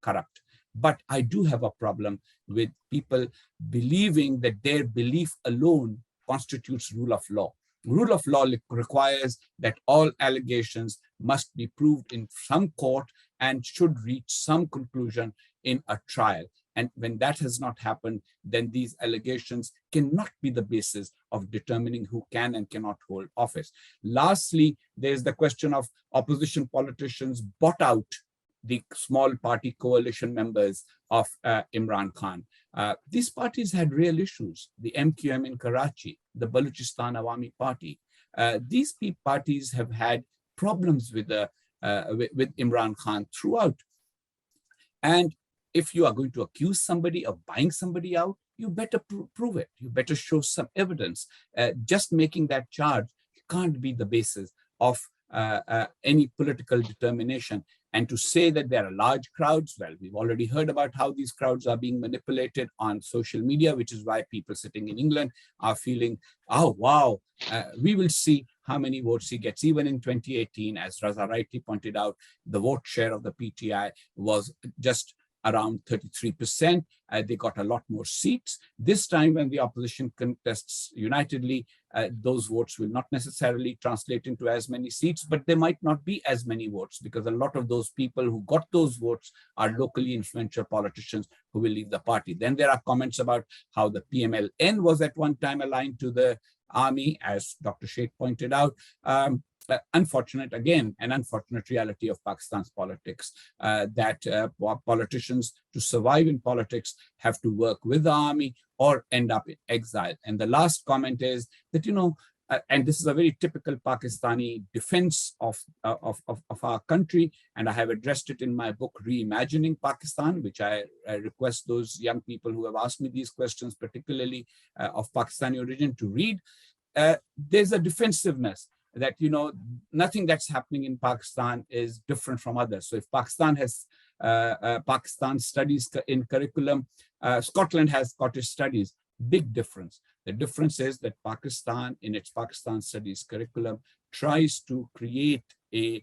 C: corrupt. But I do have a problem with people believing that their belief alone constitutes rule of law. Rule of law requires that all allegations must be proved in some court and should reach some conclusion in a trial. And when that has not happened, then these allegations cannot be the basis of determining who can and cannot hold office. Lastly, there's the question of opposition politicians bought out the small party coalition members of Imran Khan. These parties had real issues. The MQM in Karachi, the Balochistan Awami Party. These parties have had problems with Imran Khan throughout. And if you are going to accuse somebody of buying somebody out, you better prove it. You better show some evidence. Just making that charge can't be the basis of any political determination. And to say that there are large crowds, well, we've already heard about how these crowds are being manipulated on social media, which is why people sitting in England are feeling, oh, wow, we will see how many votes he gets. Even in 2018, as Raza rightly pointed out, the vote share of the PTI was just around 33%. They got a lot more seats. This time, when the opposition contests unitedly, those votes will not necessarily translate into as many seats, but there might not be as many votes because a lot of those people who got those votes are locally influential politicians who will leave the party. Then there are comments about how the PMLN was at one time aligned to the army, as Dr. Sheikh pointed out. Unfortunate, again, an unfortunate reality of Pakistan's politics, that politicians, to survive in politics, have to work with the army or end up in exile. And the last comment is that, you know, and this is a very typical Pakistani defense of our country, and I have addressed it in my book, Reimagining Pakistan, which I request those young people who have asked me these questions, particularly of Pakistani origin, to read. There's a defensiveness that, you know, nothing that's happening in Pakistan is different from others. So if Pakistan has Pakistan studies in curriculum, Scotland has Scottish studies, big difference. The difference is that Pakistan, in its Pakistan studies curriculum, tries to create a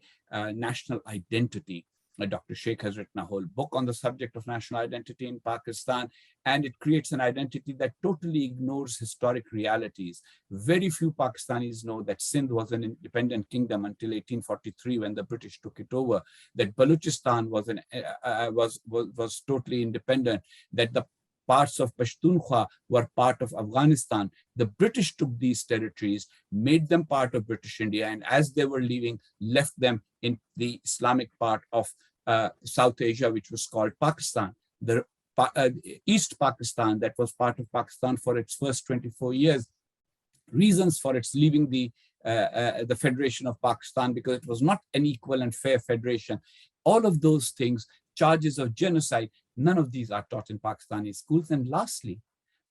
C: national identity. Dr. Sheikh has written a whole book on the subject of national identity in Pakistan, and it creates an identity that totally ignores historic realities. Very few Pakistanis know that Sindh was an independent kingdom until 1843 when the British took it over, that Balochistan was totally independent, that the parts of Pashtunkhwa were part of Afghanistan. The British took these territories, made them part of British India, and as they were leaving, left them in the Islamic part of South Asia, which was called Pakistan. The East Pakistan, that was part of Pakistan for its first 24 years, reasons for its leaving the Federation of Pakistan, because it was not an equal and fair federation. All of those things, charges of genocide, none of these are taught in Pakistani schools. And lastly,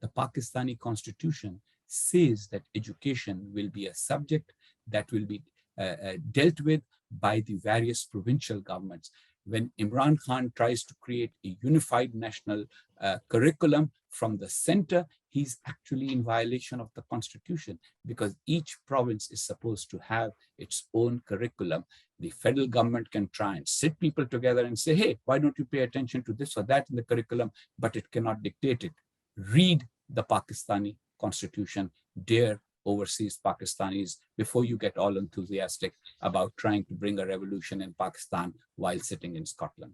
C: the Pakistani constitution says that education will be a subject that will be dealt with by the various provincial governments. When Imran Khan tries to create a unified national curriculum from the center, he's actually in violation of the constitution, because each province is supposed to have its own curriculum. The federal government can try and sit people together and say, hey, why don't you pay attention to this or that in the curriculum, but it cannot dictate it. Read the Pakistani constitution, dear overseas Pakistanis, before you get all enthusiastic about trying to bring a revolution in Pakistan while sitting in Scotland.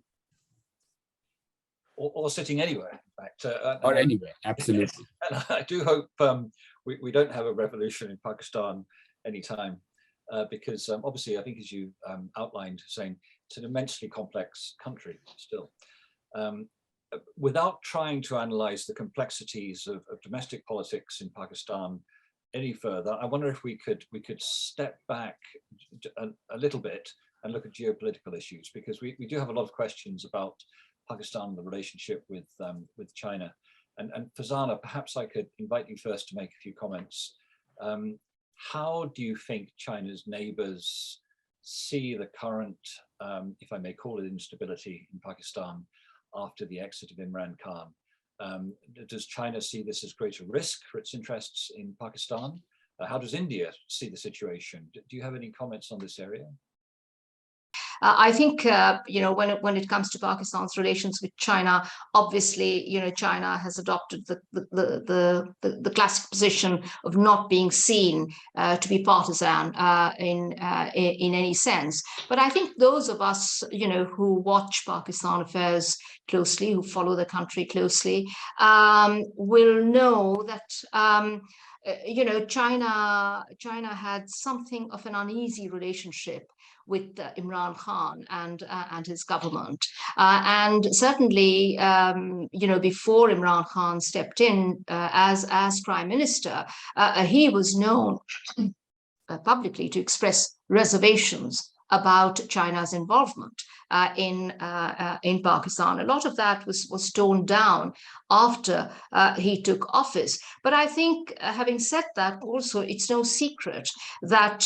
A: Or sitting anywhere, in fact.
C: Or anywhere, absolutely.
A: And I do hope we don't have a revolution in Pakistan anytime, because obviously, I think as you outlined, Husain, it's an immensely complex country still. Without trying to analyze the complexities of domestic politics in Pakistan any further, I wonder if we could step back a little bit and look at geopolitical issues, because we do have a lot of questions about Pakistan, the relationship with China. And Farzana, perhaps I could invite you first to make a few comments. How do you think China's neighbors see the current, if I may call it, instability in Pakistan after the exit of Imran Khan? Does China see this as greater risk for its interests in Pakistan? How does India see the situation? Do you have any comments on this area?
D: I think, when it comes to Pakistan's relations with China, obviously, China has adopted the classic position of not being seen to be partisan in any sense. But I think those of us, who watch Pakistan affairs closely, who follow the country closely, will know that China had something of an uneasy relationship with Imran Khan and his government. And certainly, before Imran Khan stepped in as Prime Minister, he was known publicly to express reservations about China's involvement in Pakistan. A lot of that was toned down after he took office. But I think, having said that, also it's no secret that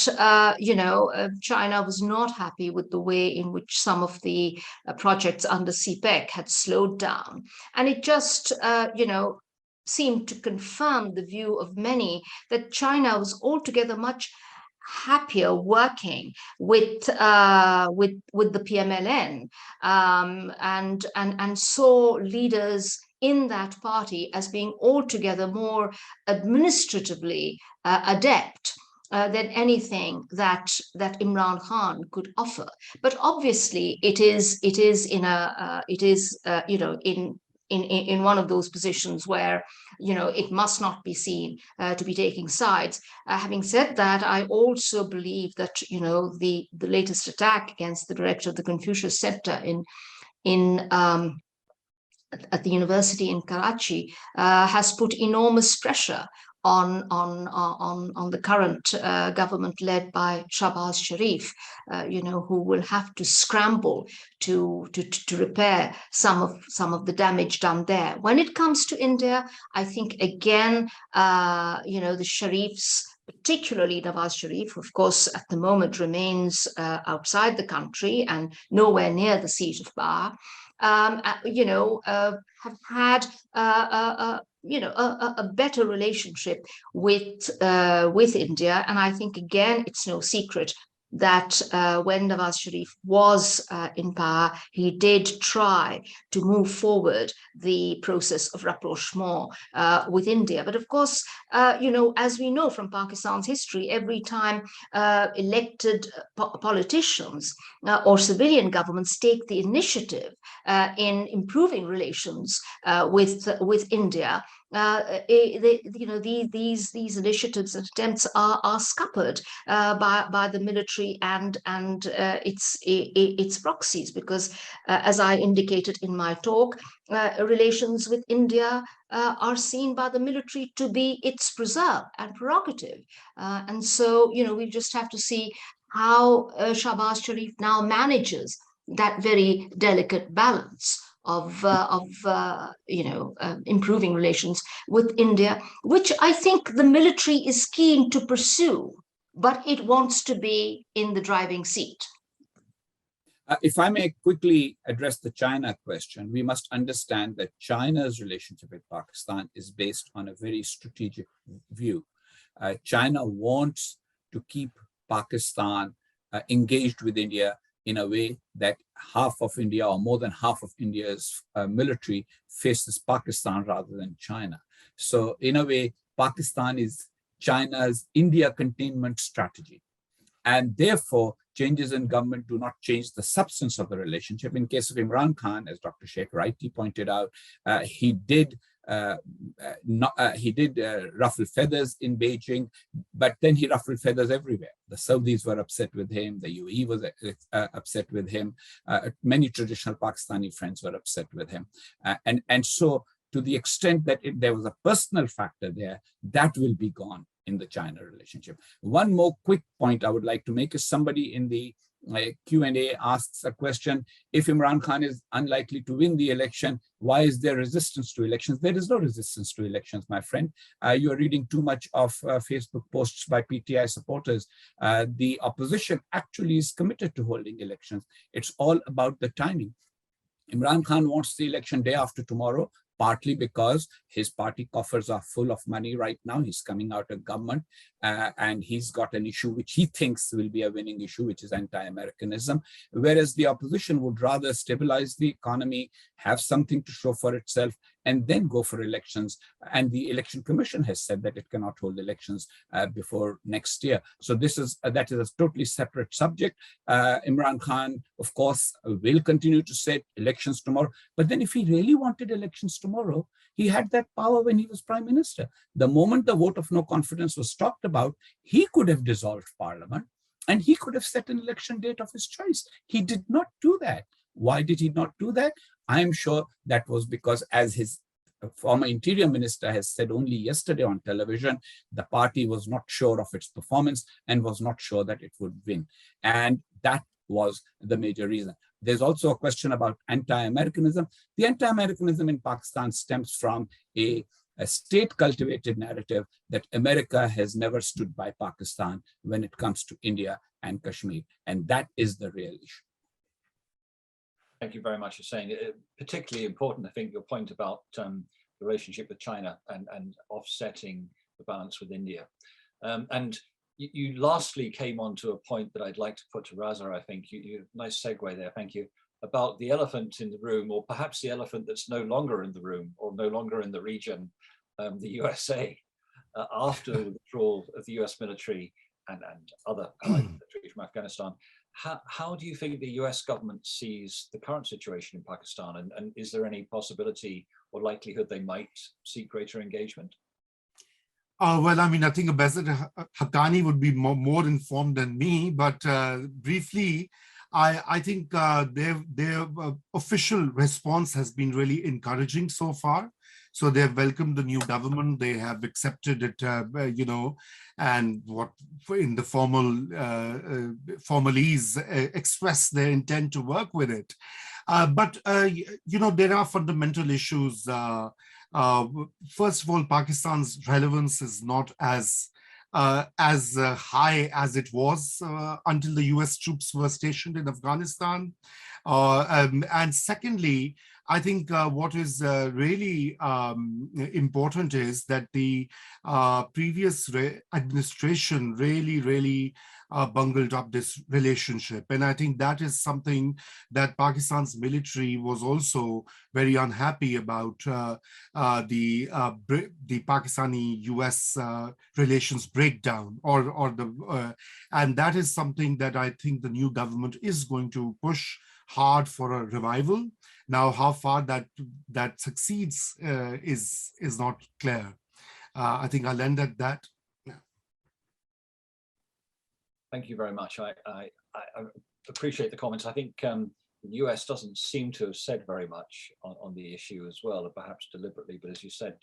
D: China was not happy with the way in which some of the projects under CPEC had slowed down, and it just seemed to confirm the view of many that China was altogether much happier working with the PMLN, and saw leaders in that party as being altogether more administratively adept than anything that Imran Khan could offer. But obviously, it is in one of those positions where it must not be seen to be taking sides. Having said that, I also believe that the latest attack against the director of the Confucius Center at the university in Karachi has put enormous pressure on the current government led by Shahbaz Sharif, who will have to scramble to repair some of the damage done there. When it comes to India, I think again, the Sharifs, particularly Nawaz Sharif, of course, at the moment remains outside the country and nowhere near the seat of power, have had a better relationship with India. And I think, again, it's no secret that when Nawaz Sharif was in power, he did try to move forward the process of rapprochement with India. But of course, as we know from Pakistan's history, every time elected politicians or civilian governments take the initiative in improving relations with India, these initiatives and attempts are scuppered by the military and its proxies, because as I indicated in my talk, relations with India are seen by the military to be its preserve and prerogative, and so we just have to see how Shahbaz Sharif now manages that very delicate balance of improving relations with India, which I think the military is keen to pursue, but it wants to be in the driving seat.
C: If I may quickly address the China question, we must understand that China's relationship with Pakistan is based on a very strategic view. China wants to keep Pakistan engaged with India in a way that half of India or more than half of India's military faces Pakistan rather than China. So in a way, Pakistan is China's India containment strategy. And therefore, changes in government do not change the substance of the relationship. In case of Imran Khan, as Dr. Sheikh rightly pointed out, he did ruffle feathers in Beijing, but then he ruffled feathers everywhere. The Saudis were upset with him, the UAE was upset with him, many traditional Pakistani friends were upset with him. And so to the extent that there was a personal factor there, that will be gone in the China relationship. One more quick point I would like to make is somebody in the Q&A asks a question: if Imran Khan is unlikely to win the election, why is there resistance to elections? There is no resistance to elections, my friend. You are reading too much of Facebook posts by PTI supporters. The opposition actually is committed to holding elections. It's all about the timing. Imran Khan wants the election day after tomorrow, partly because his party coffers are full of money right now. He's coming out of government and he's got an issue which he thinks will be a winning issue, which is anti-Americanism, whereas the opposition would rather stabilize the economy, have something to show for itself, and then go for elections. And the Election Commission has said that it cannot hold elections before next year. So that is a totally separate subject. Imran Khan, of course, will continue to say elections tomorrow. But then if he really wanted elections tomorrow, he had that power when he was prime minister. The moment the vote of no confidence was talked about, he could have dissolved parliament and he could have set an election date of his choice. He did not do that. Why did he not do that? I'm sure that was because, as his former interior minister has said only yesterday on television, the party was not sure of its performance and was not sure that it would win. And that was the major reason. There's also a question about anti-Americanism. The anti-Americanism in Pakistan stems from a state-cultivated narrative that America has never stood by Pakistan when it comes to India and Kashmir, and that is the real issue.
A: Thank you very much for saying it. Particularly important, I think, your point about the relationship with China and offsetting the balance with India. And you lastly came on to a point that I'd like to put to Raza, I think. Nice segue there, thank you, about the elephant in the room, or perhaps the elephant that's no longer in the room or no longer in the region, the USA, after the withdrawal of the US military and other allied military from Afghanistan. How do you think the US government sees the current situation in Pakistan? And is there any possibility or likelihood they might seek greater engagement?
E: Well, I mean, I think Ambassador Haqqani would be more informed than me, but briefly, I think their official response has been really encouraging so far. So they've welcomed the new government. They have accepted it, you know, and what in the formalese express their intent to work with it. But, you know, there are fundamental issues. First of all, Pakistan's relevance is not as high as it was until the US troops were stationed in Afghanistan. And secondly, I think what is really important is that the previous administration really bungled up this relationship. And I think that is something that Pakistan's military was also very unhappy about, the Pakistani-US relations breakdown, and that is something that I think the new government is going to push hard for a revival. Now, how far that succeeds is not clear. I think I'll end at that. Yeah.
A: Thank you very much. I appreciate the comments. I think the US doesn't seem to have said very much on the issue as well, perhaps deliberately. But as you said,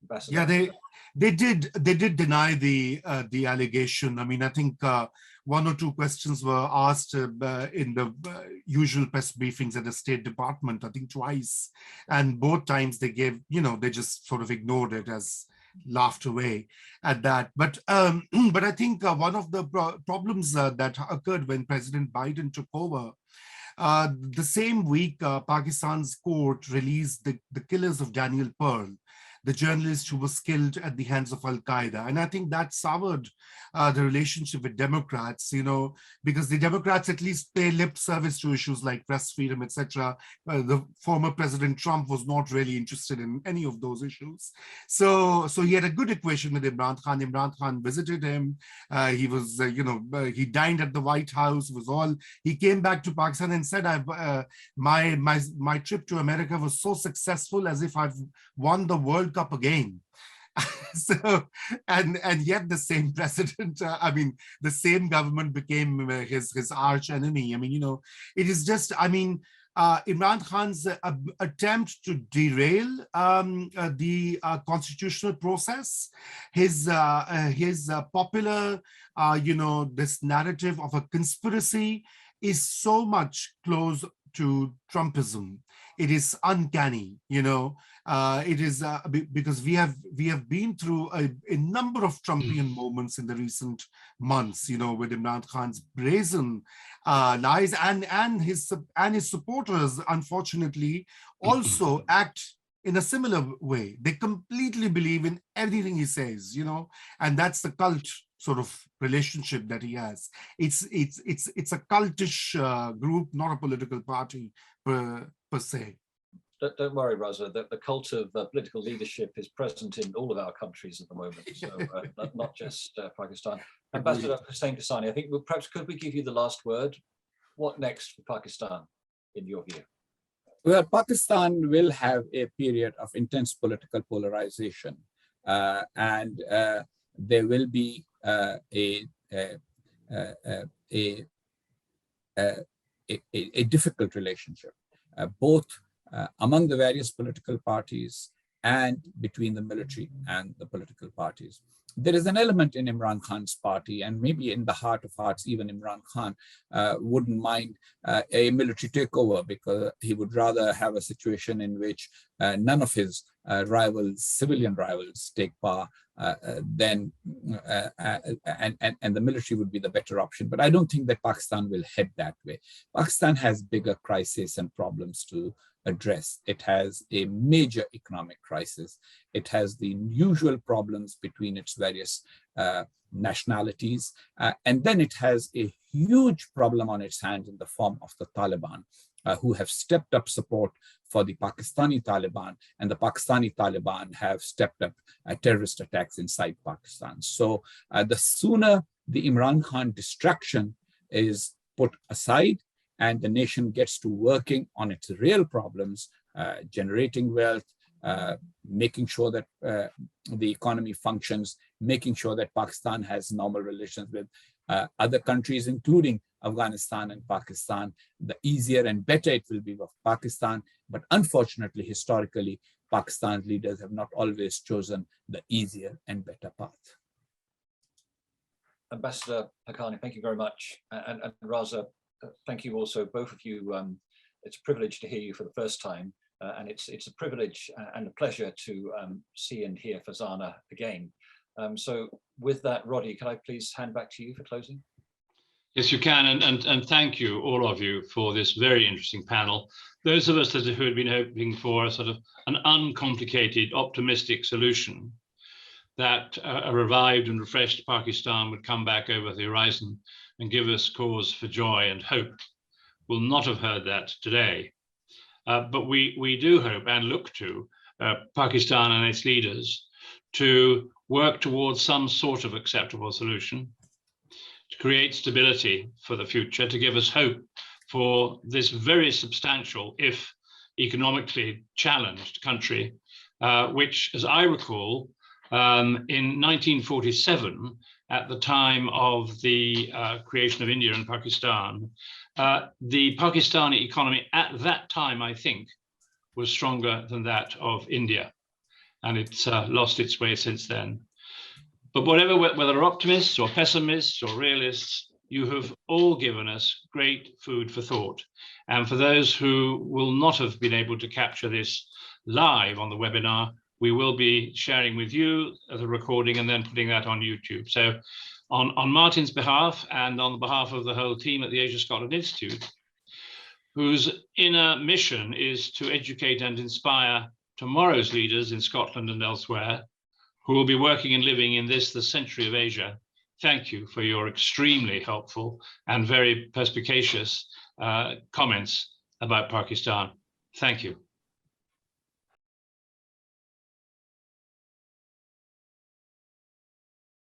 A: Ambassador,
E: yeah, they did deny the allegation. I mean, I think one or two questions were asked in the usual press briefings at the State Department, I think twice, and both times they gave, you know, they just sort of ignored it, as laughed away at that. But I think one of the problems that occurred when President Biden took over, the same week, Pakistan's court released the killers of Daniel Pearl, the journalist who was killed at the hands of Al-Qaeda. And I think that soured the relationship with Democrats, you know, because the Democrats at least pay lip service to issues like press freedom, etc. The former President Trump was not really interested in any of those issues. So he had a good equation with Imran Khan. Imran Khan visited him. He was, you know, he dined at the White House. He came back to Pakistan and said, my trip to America was so successful, as if I've won the World Cup again. So, and yet the same president, I mean, the same government became his arch enemy. I mean, you know, it is just, I mean, Imran Khan's attempt to derail the constitutional process, his popular, you know, this narrative of a conspiracy is so much close to Trumpism. It is uncanny, you know. It is because we have been through a number of Trumpian moments in the recent months, you know, with Imran Khan's brazen lies, and his supporters, unfortunately, also act in a similar way. They completely believe in everything he says, you know, and that's the cult sort of relationship that he has. It's a cultish group, not a political party per se.
A: Don't worry, Raza, the cult of political leadership is present in all of our countries at the moment, so not just Pakistan. Ambassador Husain Haqqani, I think perhaps could we give you the last word? What next for Pakistan, in your view?
C: Well, Pakistan will have a period of intense political polarization, and there will be a difficult relationship, both among the various political parties and between the military and the political parties. there is an element in Imran Khan's party, and maybe in the heart of hearts, even Imran Khan wouldn't mind a military takeover, because he would rather have a situation in which none of his rivals, civilian rivals, take power, and the military would be the better option. But I don't think that Pakistan will head that way. Pakistan has bigger crises and problems to address. It has a major economic crisis. It has the usual problems between its various nationalities. And then it has a huge problem on its hands in the form of the Taliban, who have stepped up support for the Pakistani Taliban, and the Pakistani Taliban have stepped up terrorist attacks inside Pakistan. So the sooner the Imran Khan distraction is put aside and the nation gets to working on its real problems, generating wealth, making sure that the economy functions, making sure that Pakistan has normal relations with other countries, including Afghanistan and Pakistan, the easier and better it will be for Pakistan. But unfortunately, historically, Pakistan's leaders have not always chosen the easier and better path.
A: Ambassador Haqqani, thank you very much. And Raza, thank you also, both of you. It's a privilege to hear you for the first time. And it's a privilege and a pleasure to see and hear Farzana again. So with that, Roddy, can I please hand back to you for closing?
B: Yes, you can, and thank you, all of you, for this very interesting panel. Those of us who had been hoping for a sort of an uncomplicated, optimistic solution that a revived and refreshed Pakistan would come back over the horizon and give us cause for joy and hope, will not have heard that today. But we do hope and look to Pakistan and its leaders to work towards some sort of acceptable solution, to create stability for the future, to give us hope for this very substantial, if economically challenged country, which, as I recall, in 1947, at the time of the creation of India and Pakistan, the Pakistani economy at that time, I think, was stronger than that of India, and it's lost its way since then. But whether optimists or pessimists or realists, you have all given us great food for thought. And for those who will not have been able to capture this live on the webinar, we will be sharing with you the recording and then putting that on YouTube. So on Martin's behalf and on behalf of the whole team at the Asia Scotland Institute, whose inner mission is to educate and inspire tomorrow's leaders in Scotland and elsewhere, who will be working and living in this, the century of Asia, thank you for your extremely helpful and very perspicacious comments about Pakistan. Thank you.